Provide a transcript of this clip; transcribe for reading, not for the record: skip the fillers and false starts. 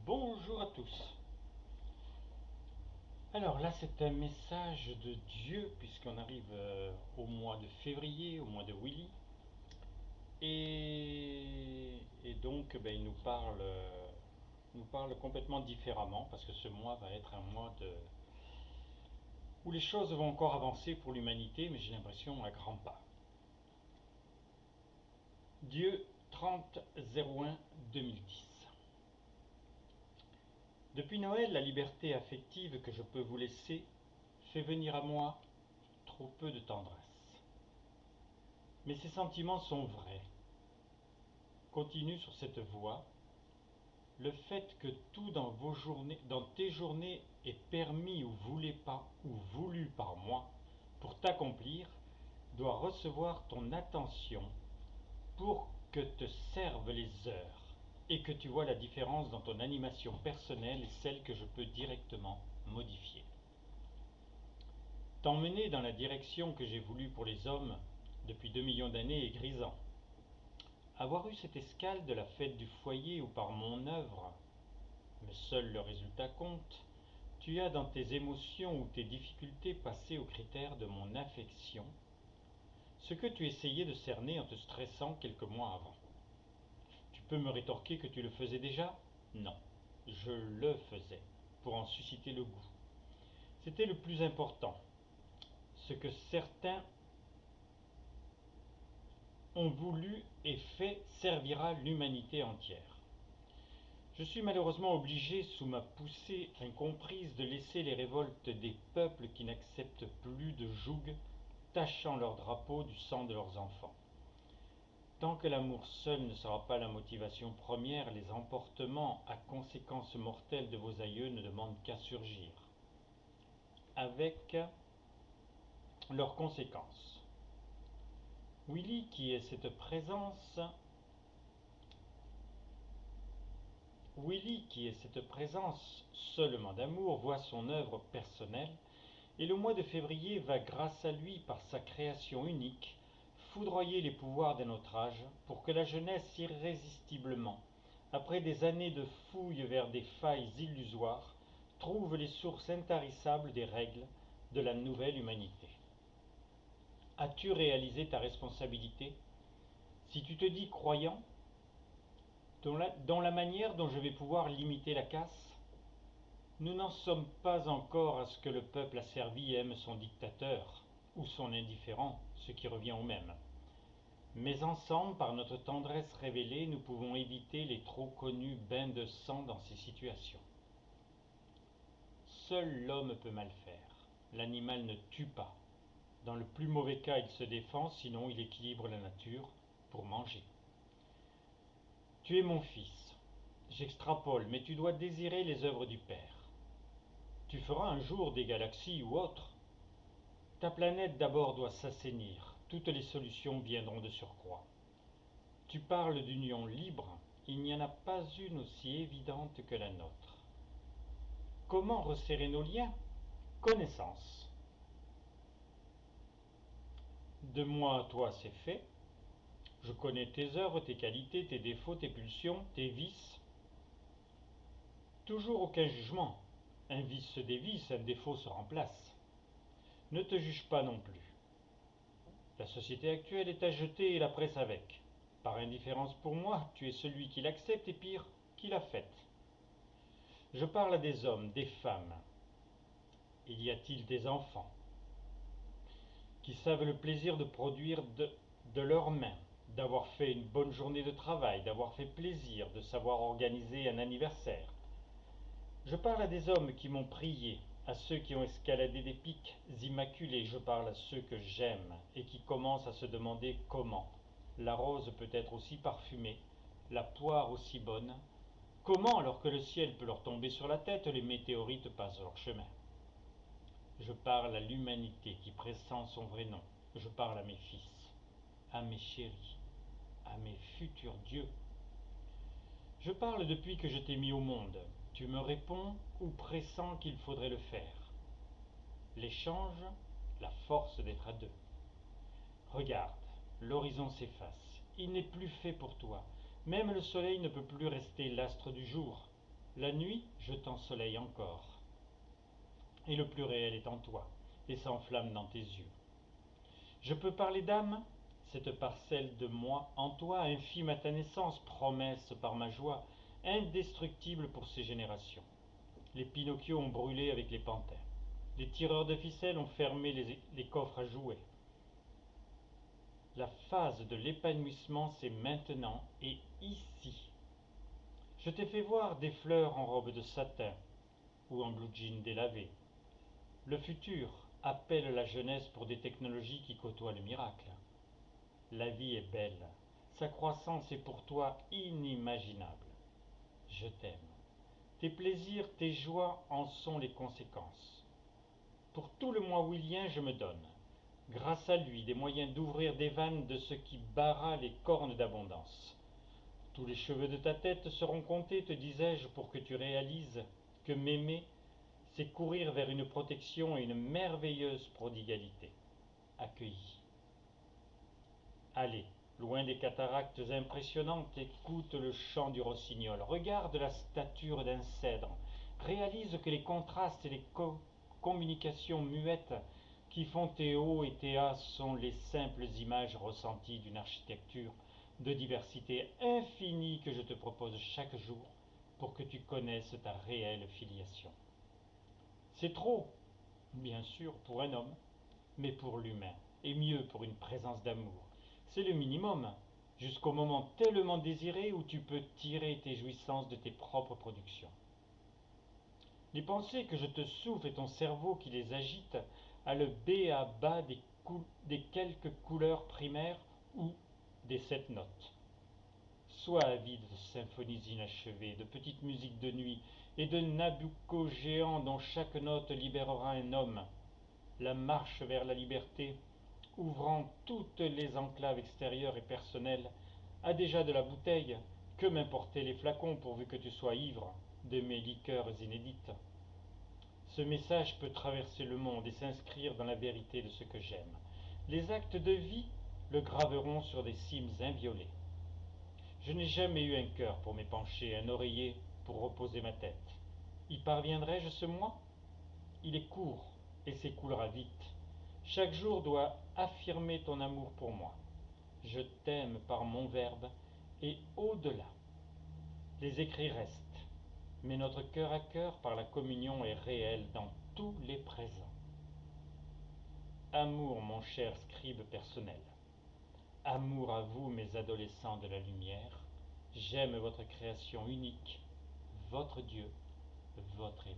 Bonjour à tous. Alors là, c'est un message de Dieu, puisqu'on arrive au mois de février, au mois de Willy. Et donc, il nous parle complètement différemment, parce que ce mois va être un mois où les choses vont encore avancer pour l'humanité, mais j'ai l'impression à grands pas. Dieu 30-01-2010. Depuis Noël, la liberté affective que je peux vous laisser fait venir à moi trop peu de tendresse. Mais ces sentiments sont vrais. Continue sur cette voie. Le fait que tout dans tes journées est permis ou voulu par moi pour t'accomplir doit recevoir ton attention pour que te servent les heures et que tu vois la différence dans ton animation personnelle et celle que je peux directement modifier. T'emmener dans la direction que j'ai voulu pour les hommes depuis 2 millions d'années est grisant. Avoir eu cette escale de la fête du foyer ou par mon œuvre, mais seul le résultat compte, tu as dans tes émotions ou tes difficultés passé aux critères de mon affection, ce que tu essayais de cerner en te stressant quelques mois avant. Tu peux me rétorquer que tu le faisais déjà? Non, je le faisais, pour en susciter le goût. C'était le plus important. Ce que certains ont voulu et fait servira l'humanité entière. Je suis malheureusement obligé, sous ma poussée incomprise, de laisser les révoltes des peuples qui n'acceptent plus de joug tachant leur drapeau du sang de leurs enfants. Tant que l'amour seul ne sera pas la motivation première, les emportements à conséquences mortelles de vos aïeux ne demandent qu'à surgir. Avec leurs conséquences. Willy, qui est cette présence seulement d'amour, voit son œuvre personnelle, et le mois de février va, grâce à lui, par sa création unique, foudroyer les pouvoirs d'un autre âge, pour que la jeunesse irrésistiblement, après des années de fouilles vers des failles illusoires, trouve les sources intarissables des règles de la nouvelle humanité. As-tu réalisé ta responsabilité? Si tu te dis croyant, dans la manière dont je vais pouvoir limiter la casse, nous n'en sommes pas encore à ce que le peuple asservi aime son dictateur, ou son indifférent, ce qui revient au même. Mais ensemble, par notre tendresse révélée, nous pouvons éviter les trop connus bains de sang dans ces situations. Seul l'homme peut mal faire. L'animal ne tue pas. Dans le plus mauvais cas, il se défend, sinon il équilibre la nature pour manger. Tu es mon fils. J'extrapole, mais tu dois désirer les œuvres du Père. Tu feras un jour des galaxies ou autres. Ta planète d'abord doit s'assainir. Toutes les solutions viendront de surcroît. Tu parles d'union libre. Il n'y en a pas une aussi évidente que la nôtre. Comment resserrer nos liens? Connaissance. De moi à toi, c'est fait. Je connais tes œuvres, tes qualités, tes défauts, tes pulsions, tes vices. Toujours aucun jugement. Un vice se dévisse, un défaut se remplace. Ne te juge pas non plus. La société actuelle est à jeter et la presse avec. Par indifférence pour moi, tu es celui qui l'accepte et pire, qui l'a faite. Je parle à des hommes, des femmes. Il y a-t-il des enfants qui savent le plaisir de produire de leurs mains, d'avoir fait une bonne journée de travail, d'avoir fait plaisir, de savoir organiser un anniversaire? Je parle à des hommes qui m'ont prié, à ceux qui ont escaladé des pics immaculés, je parle à ceux que j'aime et qui commencent à se demander comment. La rose peut être aussi parfumée, la poire aussi bonne. Comment, alors que le ciel peut leur tomber sur la tête, les météorites passent leur chemin? Je parle à l'humanité qui pressent son vrai nom. Je parle à mes fils, à mes chéris, à mes futurs dieux. Je parle depuis que je t'ai mis au monde. Tu me réponds ou pressens qu'il faudrait le faire. L'échange, la force d'être à deux. Regarde, l'horizon s'efface. Il n'est plus fait pour toi. Même le soleil ne peut plus rester l'astre du jour. La nuit, je t'ensoleille encore, et le plus réel est en toi, et s'enflamme dans tes yeux. Je peux parler d'âme, cette parcelle de moi en toi, infime à ta naissance, promesse par ma joie, indestructible pour ces générations. Les Pinocchio ont brûlé avec les pantins. Les tireurs de ficelles ont fermé les coffres à jouets. La phase de l'épanouissement, c'est maintenant et ici. Je t'ai fait voir des fleurs en robe de satin ou en blue jean délavé. Le futur appelle la jeunesse pour des technologies qui côtoient le miracle. La vie est belle. Sa croissance est pour toi inimaginable. Je t'aime. Tes plaisirs, tes joies en sont les conséquences. Pour tout le moi Willien, je me donne, grâce à lui, des moyens d'ouvrir des vannes de ce qui barra les cornes d'abondance. Tous les cheveux de ta tête seront comptés, te disais-je, pour que tu réalises que m'aimer, c'est courir vers une protection et une merveilleuse prodigalité. Accueillie. Allez, loin des cataractes impressionnantes, écoute le chant du rossignol, regarde la stature d'un cèdre, réalise que les contrastes et les communications muettes qui font tes hauts et tes as sont les simples images ressenties d'une architecture de diversité infinie que je te propose chaque jour pour que tu connaisses ta réelle filiation. C'est trop, bien sûr, pour un homme, mais pour l'humain, et mieux pour une présence d'amour. C'est le minimum, jusqu'au moment tellement désiré où tu peux tirer tes jouissances de tes propres productions. Les pensées que je te souffle et ton cerveau qui les agite a le B à bas des quelques couleurs primaires ou des 7 notes. Sois avide de symphonies inachevées, de petites musiques de nuit et de Nabucco géants dont chaque note libérera un homme. La marche vers la liberté, ouvrant toutes les enclaves extérieures et personnelles, a déjà de la bouteille. Que m'importaient les flacons pourvu que tu sois ivre de mes liqueurs inédites. Ce message peut traverser le monde et s'inscrire dans la vérité de ce que j'aime. Les actes de vie le graveront sur des cimes inviolées. Je n'ai jamais eu un cœur pour m'épancher, un oreiller pour reposer ma tête. Y parviendrai-je ce mois? Il est court et s'écoulera vite. Chaque jour doit affirmer ton amour pour moi. Je t'aime par mon verbe et au-delà. Les écrits restent, mais notre cœur à cœur par la communion est réel dans tous les présents. Amour, mon cher scribe personnel. Amour à vous, mes adolescents de la lumière. J'aime votre création unique, votre Dieu, votre aimé.